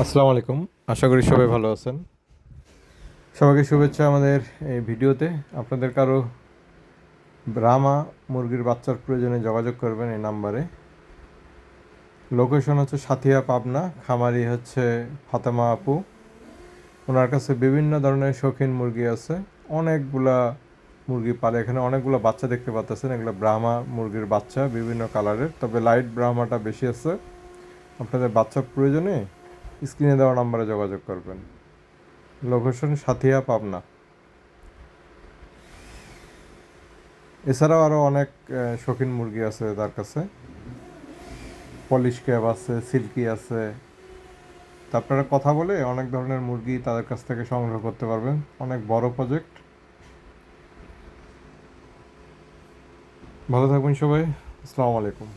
আসসালামু আলাইকুম। আশা করি সবাই ভালো আছেন। সবাইকে শুভেচ্ছা আমাদের এই ভিডিওতে। আপনাদের কারো ব্রাহ্মা মুরগির বাচ্চার প্রয়োজনে যোগাযোগ করবেন এই নাম্বারে। লোকেশন হচ্ছে সাথিয়া, পাবনা। খামারি হচ্ছে ফাতেমা আপু। ওনার কাছে বিভিন্ন ধরনের শৌখিন মুরগি আছে। অনেকগুলা মুরগি পালে, এখানে অনেকগুলো বাচ্চা দেখতে পাচ্ছেন। এগুলো ব্রাহ্মা মুরগির বাচ্চা, বিভিন্ন কালারের, তবে লাইট ব্রাহ্মাটা বেশি আছে। আপনাদের বাচ্চার প্রয়োজনে স্ক্রিনে দেওয়া নাম্বারে যোগাযোগ করবেন। লোকেশন সাথিয়া, পাবনা। এছাড়াও আরও অনেক শৌখিন মুরগি আছে তার কাছে। পলিশ ক্যাপ আছে, সিল্কি আছে। তা আপনারা কথা বলে অনেক ধরনের মুরগি তাদের কাছ থেকে সংগ্রহ করতে পারবেন। অনেক বড় প্রজেক্ট। ভালো থাকবেন সবাই। আসসালামু আলাইকুম।